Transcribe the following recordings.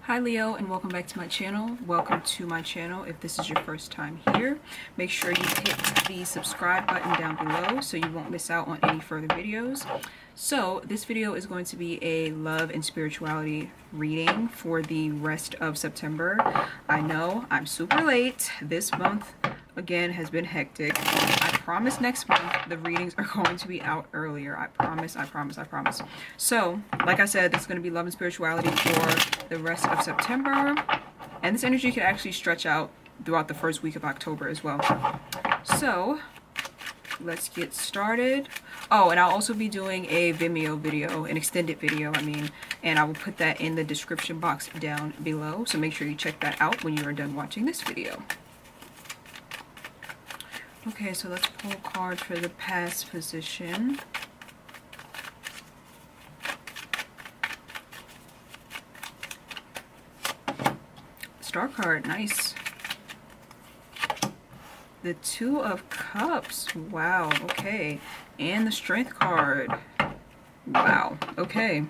Hi Leo, and welcome back to my channel. Welcome to my channel. If this is your first time here, make sure you hit the subscribe button down below so you won't miss out on any further videos. So this video is going to be a love and spirituality reading for the rest of September. I know I'm super late. This month again has been hectic. I promise next month the readings are going to be out earlier. I promise, I promise, I promise. So, like I said, this is going to be love and spirituality for the rest of September. And this energy can actually stretch out throughout the first week of October as well. So, let's get started. Oh, and I'll also be doing a Vimeo video, an extended video, and I will put that in the description box down below. So make sure you check that out when you are done watching this video. Okay, so let's pull a card for the past position. Star card, nice. The Two of Cups, wow, okay. And the Strength card, wow, okay.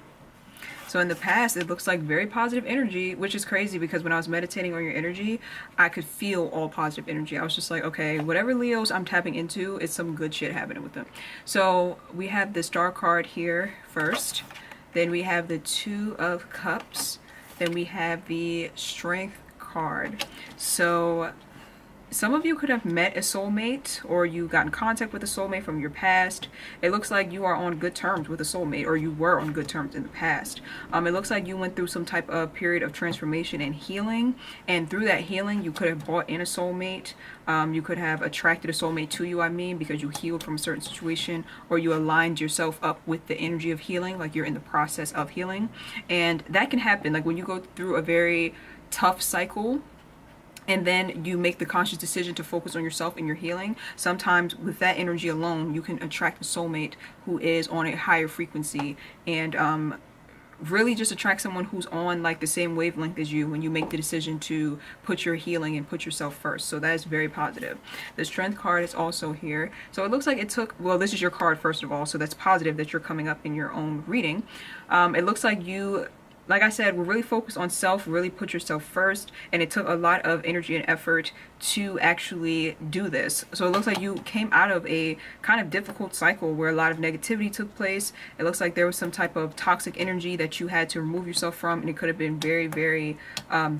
So in the past, it looks like very positive energy, which is crazy because when I was meditating on your energy, I could feel all positive energy. I was just like, okay, whatever Leos I'm tapping into, it's some good shit happening with them. So we have the Star card here first. Then we have the Two of Cups. Then we have the Strength card. So some of you could have met a soulmate, or you got in contact with a soulmate from your past. It looks like you are on good terms with a soulmate, or you were on good terms in the past. It looks like you went through some type of period of transformation and healing, and through that healing you could have brought in a soulmate. You could have attracted a soulmate to you, because you healed from a certain situation, or you aligned yourself up with the energy of healing, like you're in the process of healing. And that can happen, like when you go through a very tough cycle and then you make the conscious decision to focus on yourself and your healing. Sometimes with that energy alone, you can attract a soulmate who is on a higher frequency, and really just attract someone who's on like the same wavelength as you when you make the decision to put your healing and put yourself first. So that is very positive. The Strength card is also here. So it looks like it took, well, this is your card first of all, so that's positive that you're coming up in your own reading. It looks like you, like I said, we're really focused on self, really put yourself first, and it took a lot of energy and effort to actually do this. So it looks like you came out of a kind of difficult cycle where a lot of negativity took place. It looks like there was some type of toxic energy that you had to remove yourself from, and it could have been very, very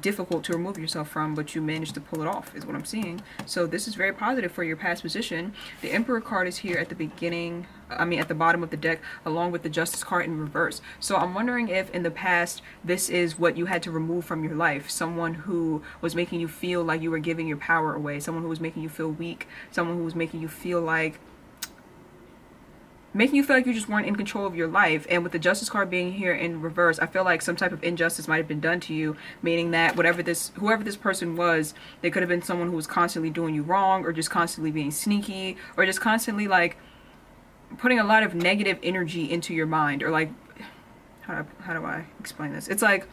difficult to remove yourself from, but you managed to pull it off, is what I'm seeing. So this is very positive for your past position. The Emperor card is here at the beginning, at the bottom of the deck, along with the Justice card in reverse. So I'm wondering if in the past this is what you had to remove from your life. Someone who was making you feel like you were giving your power away. Someone who was making you feel weak. Someone who was making you feel like you just weren't in control of your life. And with the Justice card being here in reverse, I feel like some type of injustice might have been done to you, meaning that whoever this person was, they could have been someone who was constantly doing you wrong, or just constantly being sneaky, or just constantly like putting a lot of negative energy into your mind, or like, how do I explain this? It's like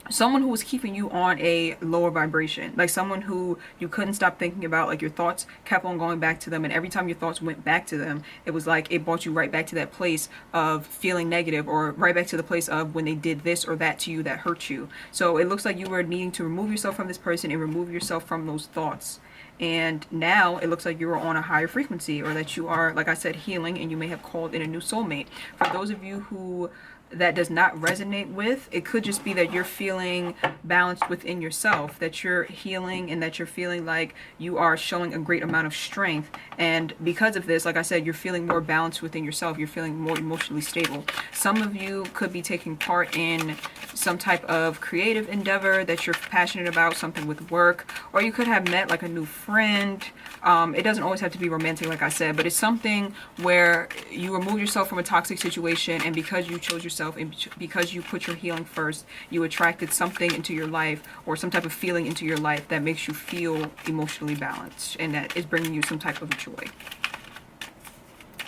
someone who was keeping you on a lower vibration, like someone who you couldn't stop thinking about, like your thoughts kept on going back to them, and every time your thoughts went back to them, it was like it brought you right back to that place of feeling negative, or right back to the place of when they did this or that to you that hurt you. So it looks like you were needing to remove yourself from this person and remove yourself from those thoughts. And now it looks like you are on a higher frequency, or that you are, like I said, healing, and you may have called in a new soulmate. For those of you who that does not resonate with, it could just be that you're feeling balanced within yourself, that you're healing, and that you're feeling like you are showing a great amount of strength. And because of this, like I said, you're feeling more balanced within yourself. You're feeling more emotionally stable. Some of you could be taking part in some type of creative endeavor that you're passionate about, something with work, or you could have met like a new friend. It doesn't always have to be romantic, like I said, but it's something where you remove yourself from a toxic situation, and because you chose yourself and because you put your healing first, you attracted something into your life, or some type of feeling into your life that makes you feel emotionally balanced, and that is bringing you some type of joy.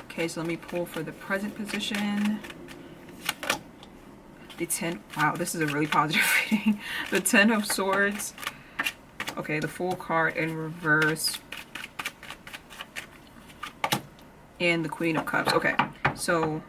Okay, so let me pull for the present position. The 10, wow, this is a really positive reading. The 10 of Swords. Okay, the Fool card in reverse. And the Queen of Cups. Okay, so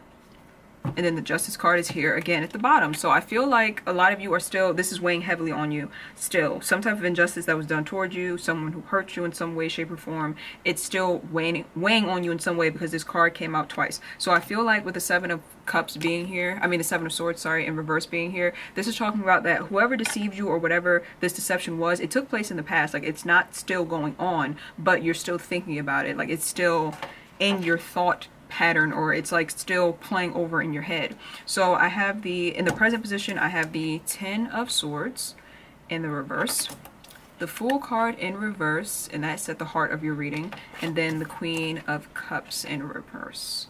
And then the Justice card is here again at the bottom. So I feel like a lot of you are still, this is weighing heavily on you still. Some type of injustice that was done towards you, someone who hurt you in some way, shape, or form. It's still weighing on you in some way because this card came out twice. So I feel like with the Seven of Cups being here, I mean the Seven of Swords, sorry, in reverse being here, this is talking about that whoever deceived you or whatever this deception was, it took place in the past. Like, it's not still going on, but you're still thinking about it. Like, it's still in your thought pattern, or it's like still playing over in your head. So I have in the present position, I have the Ten of Swords in the reverse, the Fool card in reverse, and that's at the heart of your reading, and then the Queen of Cups in reverse.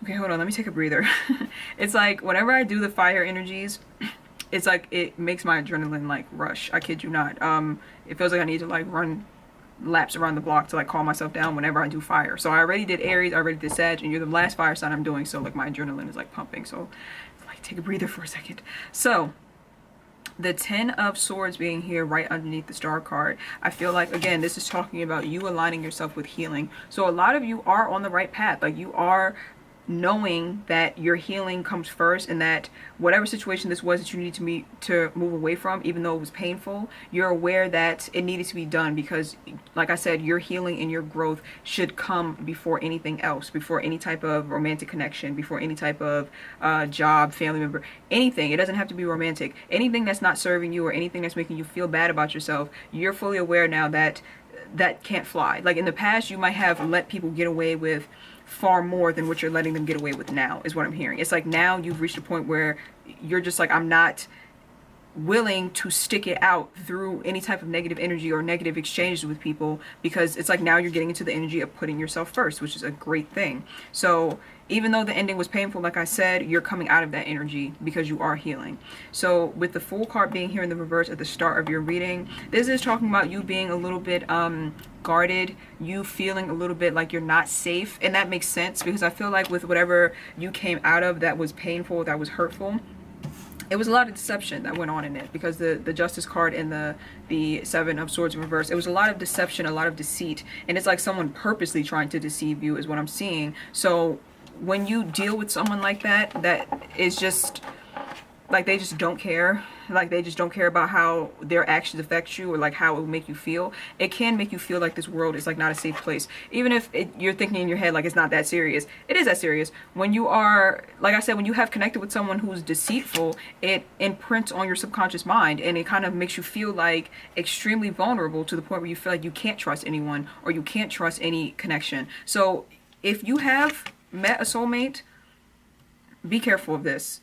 Okay, hold on, let me take a breather. It's like whenever I do the fire energies, it's like it makes my adrenaline like rush. I kid you not. It feels like I need to like run laps around the block to like calm myself down whenever I do fire. So I already did Aries, I already did Sag, and you're the last fire sign I'm doing, so like my adrenaline is like pumping. So like take a breather for a second. So the Ten of Swords being here right underneath the Star card, I feel like, again, this is talking about you aligning yourself with healing. So a lot of you are on the right path. Like, you are knowing that your healing comes first, and that whatever situation this was that you need to move away from, even though it was painful, you're aware that it needed to be done because, like I said, your healing and your growth should come before anything else, before any type of romantic connection, before any type of job, family member, anything. It doesn't have to be romantic. Anything that's not serving you or anything that's making you feel bad about yourself, you're fully aware now that that can't fly. Like, in the past, you might have let people get away with far more than what you're letting them get away with now, is what I'm hearing. It's like now you've reached a point where you're just like, I'm not willing to stick it out through any type of negative energy or negative exchanges with people, because it's like now you're getting into the energy of putting yourself first, which is a great thing. So even though the ending was painful, like I said, you're coming out of that energy because you are healing. So with the Fool card being here in the reverse at the start of your reading, this is talking about you being a little bit guarded, you feeling a little bit like you're not safe. And that makes sense, because I feel like with whatever you came out of that was painful, that was hurtful, it was a lot of deception that went on in it, because the Justice card and the Seven of Swords in reverse, it was a lot of deception, a lot of deceit, and it's like someone purposely trying to deceive you is what I'm seeing. So when you deal with someone like that, that is just like, they just don't care. Like, they just don't care about how their actions affect you or like how it will make you feel. It can make you feel like this world is like not a safe place. Even if you're thinking in your head like it's not that serious. It is that serious. When you are, like I said, when you have connected with someone who's deceitful, it imprints on your subconscious mind, and it kind of makes you feel like extremely vulnerable, to the point where you feel like you can't trust anyone or you can't trust any connection. So if you have met a soulmate, be careful of this.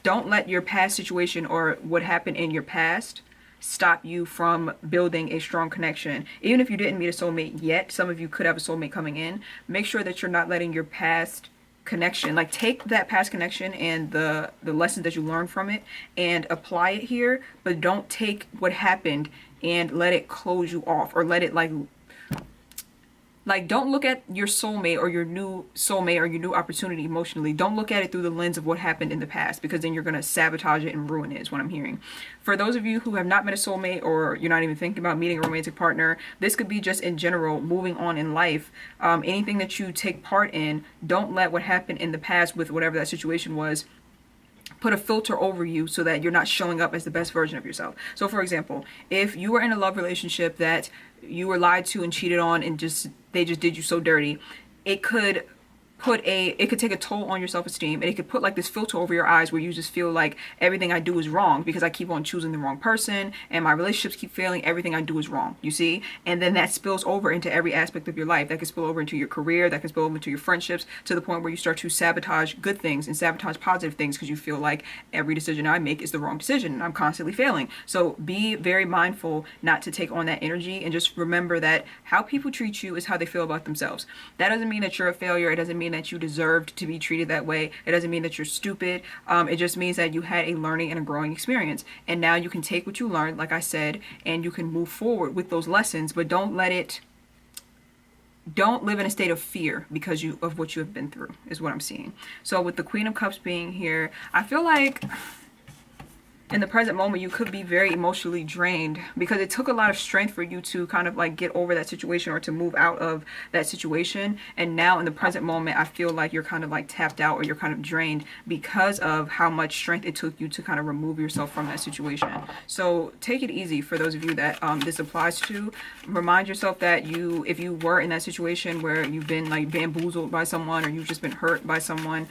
Don't let your past situation or what happened in your past stop you from building a strong connection. Even if you didn't meet a soulmate yet, some of you could have a soulmate coming in. Make sure that you're not letting your past connection, like, take that past connection and the lessons that you learned from it and apply it here, but don't take what happened and let it close you off, or let it like, don't look at your soulmate or your new soulmate or your new opportunity emotionally. Don't look at it through the lens of what happened in the past, because then you're going to sabotage it and ruin it, is what I'm hearing. For those of you who have not met a soulmate, or you're not even thinking about meeting a romantic partner, this could be just in general, moving on in life. Anything that you take part in, don't let what happened in the past with whatever that situation was put a filter over you, so that you're not showing up as the best version of yourself. So for example, if you were in a love relationship that you were lied to and cheated on, and they just did you so dirty, it could take a toll on your self-esteem, and it could put like this filter over your eyes where you just feel like everything I do is wrong because I keep on choosing the wrong person and my relationships keep failing. Everything I do is wrong, you see? And then that spills over into every aspect of your life. That can spill over into your career, that can spill over into your friendships, to the point where you start to sabotage good things and sabotage positive things, because you feel like every decision I make is the wrong decision and I'm constantly failing. So be very mindful not to take on that energy, and just remember that how people treat you is how they feel about themselves. That doesn't mean that you're a failure. It doesn't mean that you deserved to be treated that way. It doesn't mean that you're stupid. It just means that you had a learning and a growing experience, and now you can take what you learned, like I said, and you can move forward with those lessons. But don't live in a state of fear because of what you have been through, is what I'm seeing. So with the Queen of Cups being here, I feel like in the present moment, you could be very emotionally drained because it took a lot of strength for you to kind of like get over that situation or to move out of that situation. And now in the present moment, I feel like you're kind of like tapped out or you're kind of drained because of how much strength it took you to kind of remove yourself from that situation. So take it easy for those of you that this applies to. Remind yourself that if you were in that situation where you've been like bamboozled by someone or you've just been hurt by someone,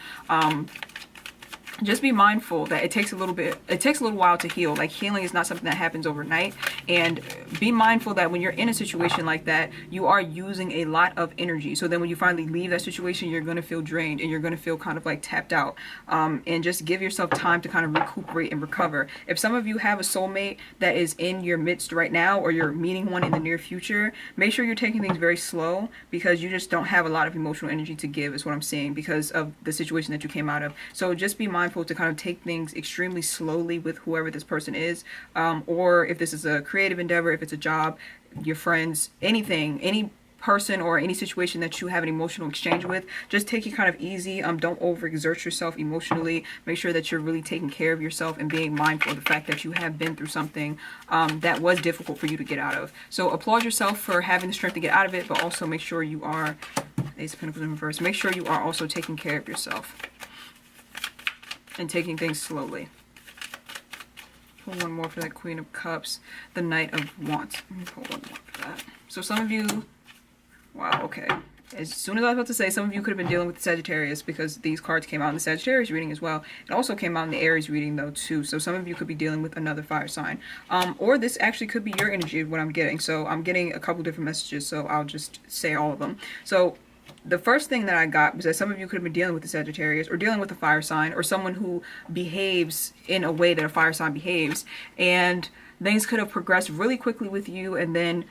just be mindful that it takes a little while to heal. Like, healing is not something that happens overnight. And be mindful that when you're in a situation like that, you are using a lot of energy. So then when you finally leave that situation, you're going to feel drained and you're going to feel kind of like tapped out. And just give yourself time to kind of recuperate and recover. If some of you have a soulmate that is in your midst right now, or you're meeting one in the near future, make sure you're taking things very slow, because you just don't have a lot of emotional energy to give, is what I'm saying, because of the situation that you came out of. So just be mindful to kind of take things extremely slowly with whoever this person is, or if this is a creative endeavor, if it's a job, your friends, anything, any person or any situation that you have an emotional exchange with, just take it kind of easy. Don't overexert yourself emotionally. Make sure that you're really taking care of yourself and being mindful of the fact that you have been through something that was difficult for you to get out of. So applaud yourself for having the strength to get out of it, but also make sure you are, Ace of Pentacles in reverse, make sure you are also taking care of yourself and taking things slowly. Pull one more for that Queen of Cups, the Knight of Wands. Let me pull one more for that. So some of you, wow, okay. As soon as I was about to say, some of you could have been dealing with the Sagittarius, because these cards came out in the Sagittarius reading as well. It also came out in the Aries reading though too. So some of you could be dealing with another fire sign. Or this actually could be your energy, what I'm getting. So I'm getting a couple different messages, so I'll just say all of them. So the first thing that I got was that some of you could have been dealing with the Sagittarius, or dealing with a fire sign, or someone who behaves in a way that a fire sign behaves, and things could have progressed really quickly with you, and then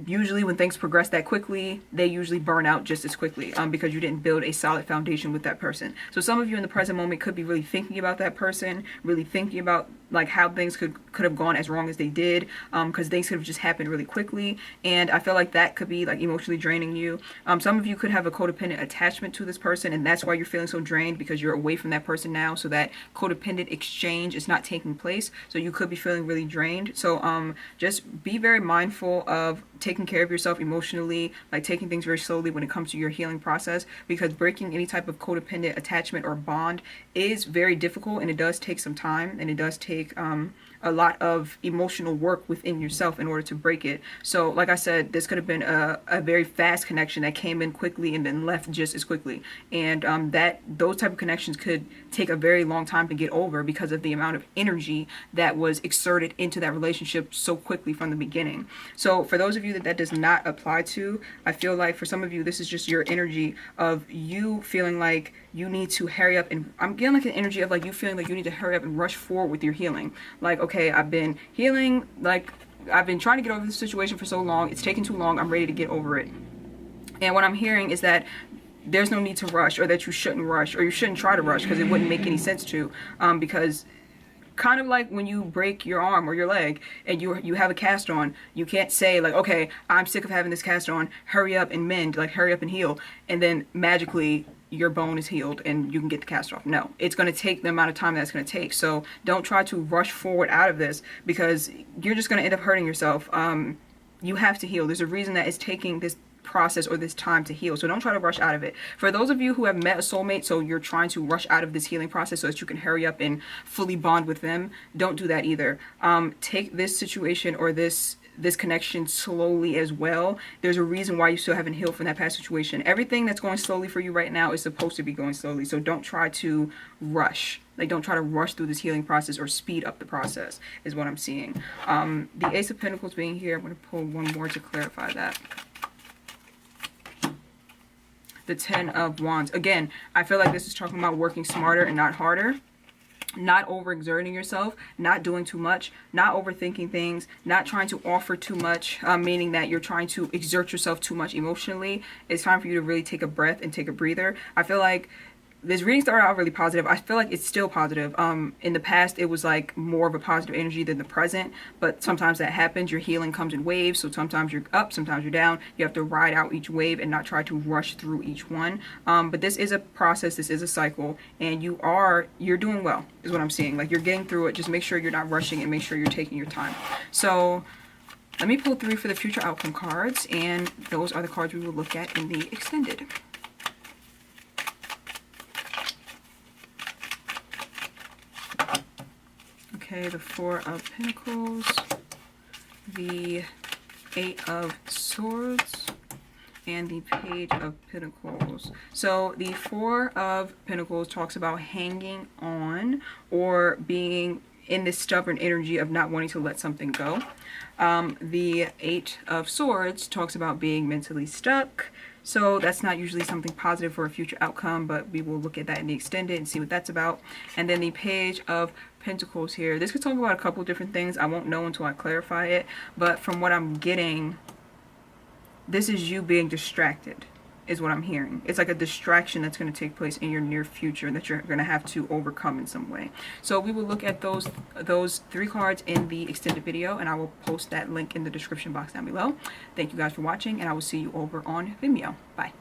usually when things progress that quickly, they usually burn out just as quickly, because you didn't build a solid foundation with that person. So some of you in the present moment could be really thinking about that person, really thinking about like how things could have gone as wrong as they did, because things could have just happened really quickly, and I feel like that could be like emotionally draining you. Some of you could have a codependent attachment to this person, and that's why you're feeling so drained, because you're away from that person now, so that codependent exchange is not taking place, so you could be feeling really drained. So just be very mindful of taking care of yourself emotionally, like taking things very slowly when it comes to your healing process, because breaking any type of codependent attachment or bond is very difficult, and it does take some time, and it does take a lot of emotional work within yourself in order to break it. So like I said, this could have been a very fast connection that came in quickly and then left just as quickly, and those type of connections could take a very long time to get over because of the amount of energy that was exerted into that relationship so quickly from the beginning. So for those of you that does not apply to, I feel like for some of you this is just your energy of you feeling like you need to hurry up, and I'm getting like an energy of like you feeling like you need to hurry up and rush forward with your healing. Like, okay, I've been healing, like I've been trying to get over this situation for so long, it's taken too long, I'm ready to get over it. And what I'm hearing is that there's no need to rush, or that you shouldn't rush, or you shouldn't try to rush, because it wouldn't make any sense to, because kind of like when you break your arm or your leg and you have a cast on, you can't say like, okay, I'm sick of having this cast on, hurry up and mend, like hurry up and heal, and then magically your bone is healed and you can get the cast off. No, it's going to take the amount of time that's going to take. So don't try to rush forward out of this, because you're just going to end up hurting yourself. You have to heal. There's a reason that it's taking this process or this time to heal. So don't try to rush out of it. For those of you who have met a soulmate, so you're trying to rush out of this healing process so that you can hurry up and fully bond with them, don't do that either. Take this situation or this connection slowly as well. There's a reason why you still haven't healed from that past situation. Everything that's going slowly for you right now is supposed to be going slowly. So don't try to rush. Like, don't try to rush through this healing process or speed up the process, is what I'm seeing. The Ace of Pentacles being here, I'm going to pull one more to clarify that. The Ten of Wands. Again, I feel like this is talking about working smarter and not harder. Not overexerting yourself, not doing too much, not overthinking things, not trying to offer too much, meaning that you're trying to exert yourself too much emotionally. It's time for you to really take a breath and take a breather. I feel like this reading started out really positive. I feel like it's still positive. In the past, it was like more of a positive energy than the present, but sometimes that happens. Your healing comes in waves, so sometimes you're up, sometimes you're down. You have to ride out each wave and not try to rush through each one. But this is a process, this is a cycle, and you're doing well, is what I'm seeing. Like, you're getting through it. Just make sure you're not rushing and make sure you're taking your time. So let me pull 3 for the future outcome cards, and those are the cards we will look at in the extended. Okay, the 4 of Pentacles, the 8 of Swords, and the Page of Pentacles. So the 4 of Pentacles talks about hanging on or being in this stubborn energy of not wanting to let something go. The 8 of Swords talks about being mentally stuck. So that's not usually something positive for a future outcome, but we will look at that in the extended and see what that's about. And then the Page of Pentacles here. This could talk about a couple of different things. I won't know until I clarify it. But from what I'm getting, this is you being distracted, is what I'm hearing. It's like a distraction that's going to take place in your near future that you're going to have to overcome in some way. So we will look at those 3 cards in the extended video, and I will post that link in the description box down below. Thank you guys for watching, and I will see you over on Vimeo. Bye.